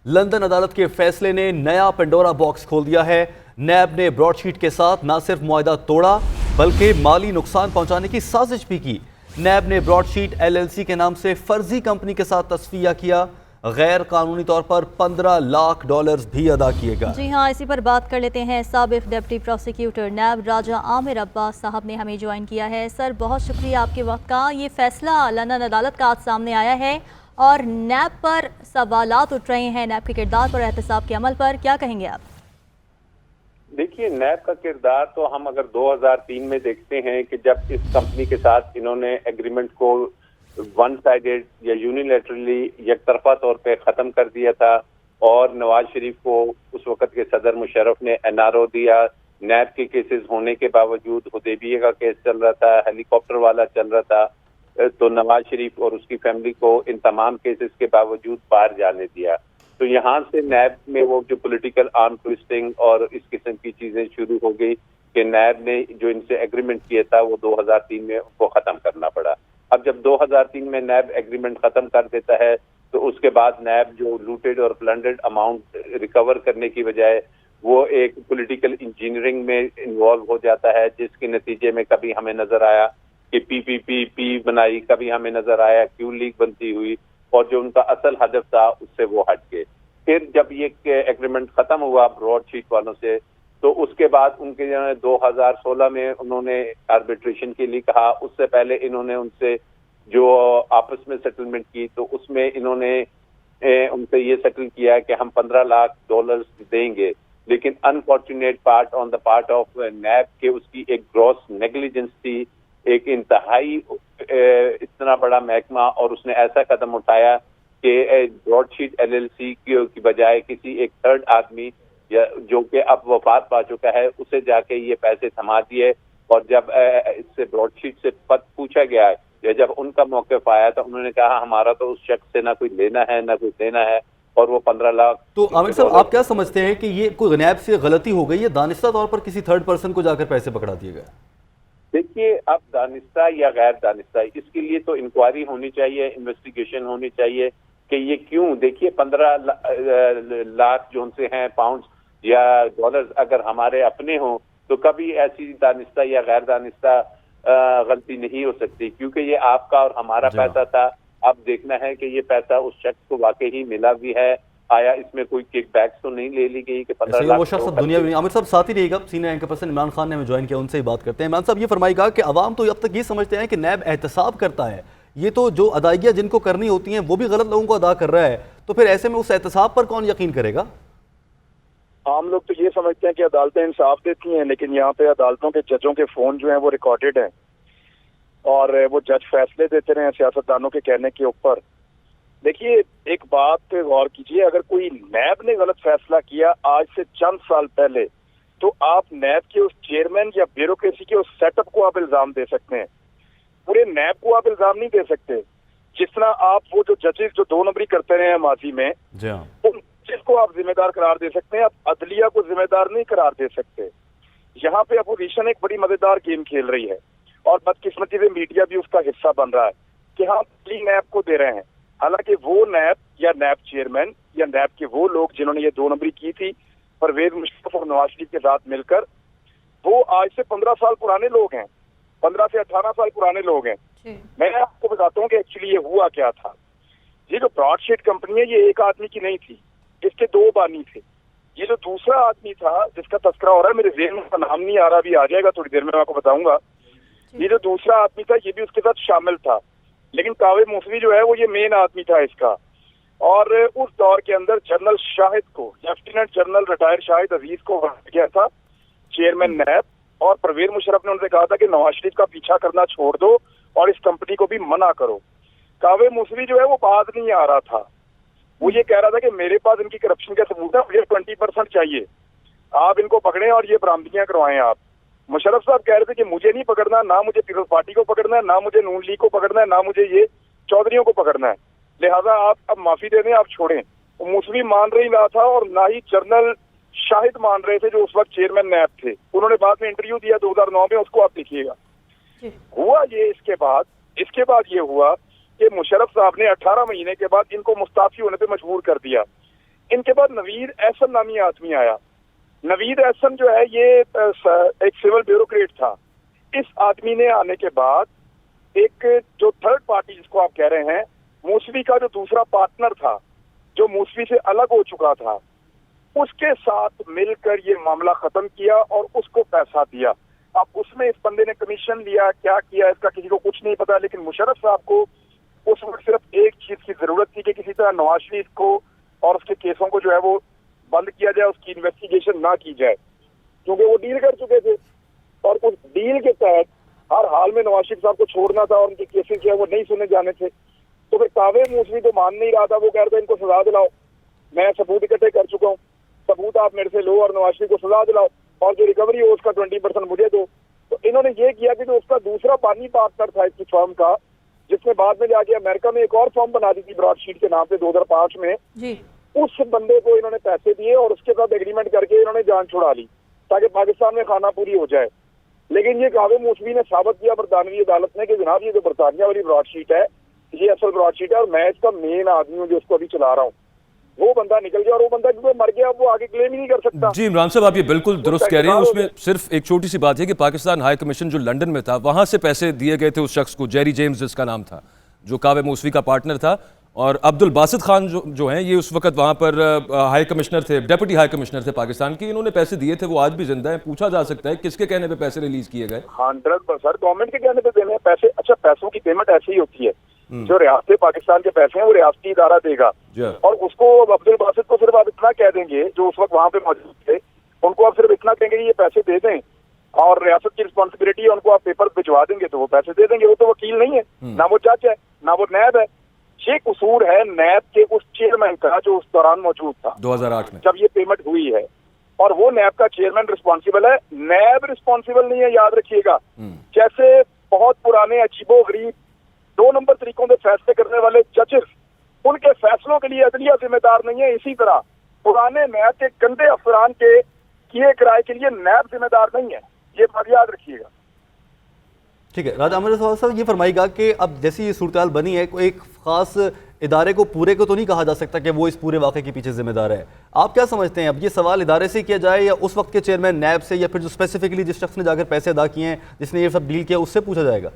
London अदालत के फैसले ने नया पेंडोरा बॉक्स खोल दिया है। नैब ने ब्रॉडशीट के साथ न सिर्फ मुआहदा तोड़ा बल्कि माली नुकसान पहुंचाने की साजिश भी की। नैब ने ब्रॉडशीट एलएलसी के नाम से फर्जी कंपनी के साथ तस्फिया किया। गैर कानूनी तौर पर $15 लाख भी अदा किए गए। जी हाँ, इसी पर बात कर लेते हैं। साबिक डिप्टी प्रोसिक्यूटर नैब राजा आमिर अब्बास साहब ने हमें ज्वाइन किया है। सर, बहुत शुक्रिया आपके वक्त का। ये फैसला लंदन अदालत का आज सामने आया है और नैब पर सवालात उठ रहे हैं, नैब के किरदार पर, एहतसाब के अमल पर, क्या कहेंगे आप? देखिए, नैब का किरदार तो हम अगर 2003 में देखते हैं कि जब इस कंपनी के साथ इन्होंने एग्रीमेंट को वन साइडेड या यूनिलैटरली एक तरफा तौर पे खत्म कर दिया था और नवाज शरीफ को उस वक्त के सदर मुशर्रफ ने एनआरओ दिया। नैब के केसेस होने के बावजूद हुदैबिया का केस चल रहा था, हेलीकॉप्टर वाला चल रहा था, तो नवाज शरीफ और उसकी फैमिली को इन तमाम केसेस के बावजूद बाहर जाने दिया। तो यहाँ से नैब में वो जो पॉलिटिकल आर्म ट्विस्टिंग और इस किस्म की चीजें शुरू हो गई कि नैब ने जो इनसे एग्रीमेंट किया था वो 2003 में उनको खत्म करना पड़ा। अब जब 2003 में नैब एग्रीमेंट खत्म कर देता है तो उसके बाद नैब जो लूटेड और प्लंडर्ड अमाउंट रिकवर करने की बजाय वो एक पॉलिटिकल इंजीनियरिंग में इन्वॉल्व हो जाता है, जिसके नतीजे में कभी हमें नजर आया कि पीपीपी बनाई, कभी हमें नजर आया क्यू लीग बनती हुई और जो उनका असल हदफ था उससे वो हट गए। फिर जब ये एग्रीमेंट खत्म हुआ ब्रॉडशीट वालों से तो उसके बाद उनके 2016 में उन्होंने आर्बिट्रेशन के लिए कहा। उससे पहले इन्होंने उनसे जो आपस में सेटलमेंट की तो उसमें इन्होंने उनसे ये सेटल किया कि हम $15 लाख देंगे, लेकिन unfortunate part on the part of NAB के उसकी एक ग्रॉस नेग्लिजेंस थी, एक इंतहाई इतना बड़ा महकमा, और उसने ऐसा कदम उठाया कि ब्रॉडशीट एलएलसी की बजाय किसी एक थर्ड आदमी या जो कि अब वफात पा चुका है उसे जाके ये पैसे थमा दिए। और जब इससे ब्रॉडशीट से पद पूछा गया या जब उनका मौक़िफ़ आया तो उन्होंने कहा हमारा तो उस शख्स से ना कोई लेना है ना कोई देना है, और वो 15 लाख। तो आमिर साहब, आप क्या समझते हैं कि ये कोई नैब से गलती हो गई है, दानिस्ता तौर पर किसी थर्ड पर्सन को जाकर पैसे पकड़ा दिए गए? देखिए, अब दानिस्ता या गैर दानिस्ता इसके लिए तो इंक्वायरी होनी चाहिए, इन्वेस्टिगेशन होनी चाहिए कि ये क्यों। देखिए, 15 लाख जो उनसे हैं पाउंड या डॉलर्स अगर हमारे अपने हों तो कभी ऐसी दानिस्ता या गैर दानिस्ता गलती नहीं हो सकती, क्योंकि ये आपका और हमारा पैसा था। अब देखना है कि ये पैसा उस शख्स को वाकई ही मिला भी है, आया इसमें कोई किकबैक्स तो नहीं ले ली गई कि 15 लाख। वो शख्स दुनिया में। आमिर साहब साथ ही रहिएगा, senior anchor person Imran Khan ने हमें ज्वाइन किया, उनसे ही बात करते हैं। इमरान साहब, ये फरमाइएगा कि अवाम तो अब तक ये समझते हैं कि नैब एहतसाब करता है, ये तो जो अदायगियाँ जिनको करनी होती हैं वो भी गलत लोगों को अदा कर रहा है, तो फिर ऐसे में उस एहतसाब पर कौन यकीन करेगा? आम लोग तो ये समझते हैं कि अदालतें इंसाफ देती हैं, लेकिन यहाँ पे अदालतों के जजों के फोन जो हैं वो रिकॉर्डेड हैं और वो जज फैसले देते रहे हैं सियासतदानों के कहने के ऊपर। देखिए, एक बात पे गौर कीजिए, अगर कोई नैब ने गलत फैसला किया आज से चंद साल पहले तो आप नैब के उस चेयरमैन या ब्यूरोक्रेसी के उस सेटअप को आप इल्जाम दे सकते हैं, पूरे नैब को आप इल्जाम नहीं दे सकते। जिस तरह आप वो जो जजेस जो 2 नंबरी करते रहे हैं माजी में, उन जिसको आप जिम्मेदार करार दे सकते हैं, आप अदलिया को जिम्मेदार नहीं करार दे सकते। यहाँ पे अपोजिशन एक बड़ी मजेदार गेम खेल रही है और बदकिस्मती से मीडिया भी उसका हिस्सा बन रहा है कि हम नैब को दे रहे हैं, हालांकि वो नैब या नैब चेयरमैन या नैब के वो लोग जिन्होंने ये 2 नंबरी की थी परवेज मुशर्रफ और नवाज शरीफ के साथ मिलकर, वो आज से 15 साल पुराने लोग हैं, 15 से 18 साल पुराने लोग हैं। मैं आपको बताता हूँ कि एक्चुअली ये हुआ क्या था। ये जो ब्रॉडशीट कंपनी है ये एक आदमी की नहीं थी, इसके 2 बानी थे। ये जो दूसरा आदमी था जिसका तस्करा हो रहा है, मेरे ज़हन में नाम नहीं आ रहा, अभी आ जाएगा थोड़ी देर में, मैं आपको बताऊंगा। ये जो दूसरा आदमी था ये भी उसके साथ शामिल था, लेकिन कावे मूसवी जो है वो ये मेन आदमी था इसका। और उस दौर के अंदर जनरल शाहिद को, लेफ्टिनेंट जनरल रिटायर शाहिद अजीज को बनाया गया था चेयरमैन नैब, और परवेज मुशर्रफ ने उनसे कहा था कि नवाज शरीफ का पीछा करना छोड़ दो और इस कंपनी को भी मना करो। कावे मूसवी जो है वो बात नहीं आ रहा था, वो ये कह रहा था कि मेरे पास इनकी करप्शन का सबूत है, मुझे 20% चाहिए, आप इनको पकड़ें और ये बरामदगियां करवाएं आप। मुशर्रफ साहब कह रहे थे कि मुझे नहीं पकड़ना, ना मुझे पीपल्स पार्टी को पकड़ना है, ना मुझे नून लीग को पकड़ना है, ना मुझे ये चौधरियों को पकड़ना है, लिहाजा आप अब माफी दे दें, आप छोड़ें। वो मूसवी मान रही ना था और ना ही जनरल शाहिद मान रहे थे जो उस वक्त चेयरमैन नैब थे। उन्होंने बाद में इंटरव्यू दिया 2009 में, उसको आप देखिएगा। हुआ ये इसके बाद ये हुआ कि मुशर्रफ साहब ने 18 महीने के बाद इनको मुस्ताफी होने पे मजबूर कर दिया। इनके बाद नवीद एहसन नामी आदमी आया। नवीद एहसन जो है ये एक सिविल ब्यूरोक्रेट था। इस आदमी ने आने के बाद एक जो थर्ड पार्टी जिसको आप कह रहे हैं, मूसवी का जो दूसरा पार्टनर था, जो मूसवी से अलग हो चुका था, उसके साथ मिलकर ये मामला खत्म किया और उसको पैसा दिया। अब उसमें इस बंदे ने कमीशन लिया, क्या किया इसका किसी को कुछ नहीं पता, लेकिन मुशर्रफ साहब को उस वक्त सिर्फ एक चीज की जरूरत थी कि किसी तरह नवाज शरीफ को और उसके केसों को जो है वो बंद किया जाए, उसकी इन्वेस्टिगेशन ना की जाए, क्योंकि वो डील कर चुके थे और उस डील के तहत हर हाल में नवाज शरीफ साहब को छोड़ना था और उनके केसेस जो है वो नहीं सुने जाने थे। तो फिर कावे मूसवी तो मान नहीं रहा था, वो कह रहे थे इनको सजा दिलाओ, मैं सबूत इकट्ठे कर चुका हूँ, सबूत आप मेरे से लो और नवाज शरीफ को सजा दिलाओ और जो रिकवरी हो उसका 20% मुझे दो। तो इन्होंने ये किया कि जो उसका दूसरा पानी पार्टनर था इसकी फर्म का, जिसने बाद में जाके अमेरिका में एक और फर्म बना दी थी ब्रॉडशीट के नाम पे 2005 में जी। उस बंदे को इन्होंने पैसे दिए और उसके साथ एग्रीमेंट करके इन्होंने जान छुड़ा ली ताकि पाकिस्तान में खाना पूरी हो जाए। लेकिन ये कावे मूसवी ने साबित किया बरतानवी अदालत ने कि जनाब ये जो बरतानिया वाली ब्रॉडशीट है ये असल ब्रॉडशीट है और मैं इसका मेन आदमी हूँ जो उसको अभी चला रहा हूँ। वो बंदा निकल गया और वो बंदा क्योंकि मर गया वो आगे क्लेम ही नहीं कर सकता। जी इमरान साहब आप ये बिल्कुल दुरुस्त कह रहे हैं। उसमें सिर्फ एक छोटी सी बात है कि पाकिस्तान हाई कमीशन जो लंदन में था वहां से पैसे दिए गए थे उस शख्स को, जेरी जेम्स जिसका नाम था, जो कावे मूसवी का पार्टनर था, और अब्दुल बासित खान जो हैं ये उस वक्त वहां पर हाई कमिश्नर थे, डेप्यूटी हाई कमिश्नर थे पाकिस्तान के। इन्होंने पैसे दिए थे, वो आज भी जिंदा है। पूछा जा सकता है किसके कहने पे पैसे रिलीज किए गए? 100% गवर्नमेंट के कहने पे देने हैं पैसे। अच्छा, पैसों की पेमेंट ऐसी ही होती है, जो रियासती पाकिस्तान के पैसे हैं वो रियासती इदारा देगा और उसको अब्दुल बासित को सिर्फ आप इतना कह देंगे, जो उस वक्त वहां पे मौजूद थे, उनको आप सिर्फ इतना कहेंगे कि ये पैसे दे दें और रियासत की रिस्पॉन्सिबिलिटी है, उनको आप पेपर भिजवा देंगे तो वो पैसे दे देंगे। वो तो वकील नहीं है, ना वो जज है, ना वो नैब है। ये कसूर है नैब के उस चेयरमैन का जो उस दौरान मौजूद था 2008 में जब ये पेमेंट हुई है, और वो नैब का चेयरमैन रिस्पॉन्सिबल है, नैब रिस्पॉन्सिबल नहीं है, याद रखिएगा। जैसे बहुत पुराने अजीबो गरीब 2 नंबर तरीकों से फैसले करने वाले जजेस, उनके फैसलों के लिए अदलिया जिम्मेदार नहीं है, इसी तरह पुराने नैब के गंदे अफसरान के किए किराए के लिए नैब जिम्मेदार नहीं है, ये बात याद रखिएगा। ठीक है राजा आमिर साहब, ये फरमाइएगा कि अब जैसी ये सूरत हाल बनी है, कोई एक खास इदारे को पूरे को तो नहीं कहा जा सकता कि वो इस पूरे वाक़े के पीछे जिम्मेदार है। आप क्या समझते हैं, अब ये सवाल इदारे से किया जाए या उस वक्त के चेयरमैन नैब से, या फिर जो स्पेसिफिकली जिस शख्स ने जाकर पैसे अदा किए हैं, जिसने ये सब डील किया, उससे पूछा जाएगा?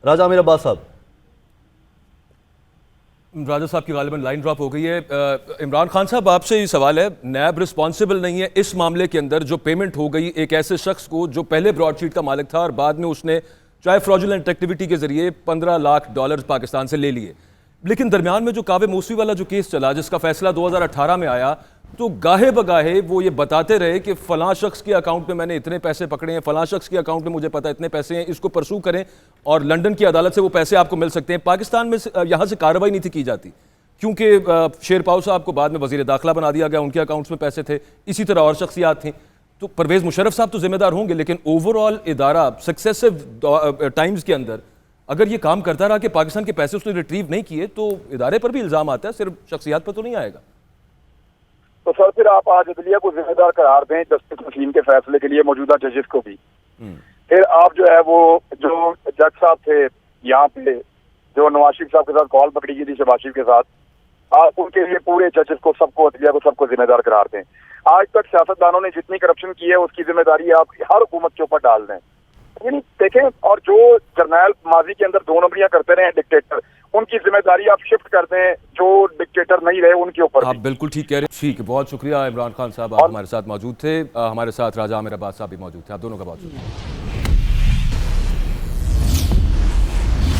राजा आमिर अब्बास साहब। राजा साहब की गालिबन लाइन ड्रॉप हो गई है। इमरान खान साहब आपसे ये सवाल है, नैब रिस्पॉन्सिबल नहीं है इस मामले के अंदर जो पेमेंट हो गई एक ऐसे शख्स को जो पहले ब्रॉडशीट का मालिक था और बाद में उसने चाहे फ्रॉडुलेंट एक्टिविटी के जरिए $15 लाख पाकिस्तान से ले लिए, लेकिन दरमियान में जो कावे मूसवी वाला जो केस चला जिसका फैसला 2018 में आया, तो गाहे बगाहे वो ये बताते रहे कि फलां शख्स के अकाउंट में मैंने इतने पैसे पकड़े हैं, फलां शख्स के अकाउंट में मुझे पता है इतने पैसे हैं, इसको परसू करें और लंदन की अदालत से वो पैसे आपको मिल सकते हैं। पाकिस्तान में यहाँ से कार्रवाई नहीं थी की जाती क्योंकि शेरपाव साहब को बाद में वजीर दाखिला बना दिया गया, उनके अकाउंट्स में पैसे थे, इसी तरह और शख्सियात थी। तो परवेज़ मुशर्रफ साहब तो जिम्मेदार होंगे, लेकिन ओवरऑल इदारा सक्सेसिव टाइम्स के अंदर अगर ये काम करता रहा कि पाकिस्तान के पैसे उसने रिट्रीव नहीं किए, तो इदारे पर भी इल्ज़ाम आता है, सिर्फ शख्सियात पर तो नहीं आएगा। तो सर फिर आप आज अदलिया को जिम्मेदार करार दें जस्टिस वसीम के फैसले के लिए, मौजूदा जजेस को भी। फिर आप जो है वो जो जज साहब थे यहाँ पे जो नवाज शरीफ साहब के साथ कॉल पकड़ी गई थी शहबाज शरीफ के साथ, आप उनके लिए पूरे जजेस को, सबको, अदलिया को, सबको जिम्मेदार करार दें। आज तक सियासतदानों ने जितनी करप्शन की है उसकी जिम्मेदारी आप हर हुकूमत के ऊपर डाल दें। यानी देखें, और जो जर्नैल माजी के अंदर 2 नंबरियां करते रहे डिक्टेटर, उनकी जिम्मेदारी आप शिफ्ट कर दें जो डिक्टेटर नहीं रहे उनके ऊपर। आप बिल्कुल ठीक कह रहे हैं। ठीक है, बहुत शुक्रिया इमरान खान साहब, आप हमारे साथ मौजूद थे। हमारे साथ राजा आमिर अब्बास साहब भी मौजूद थे। आप दोनों का बहुत शुक्रिया।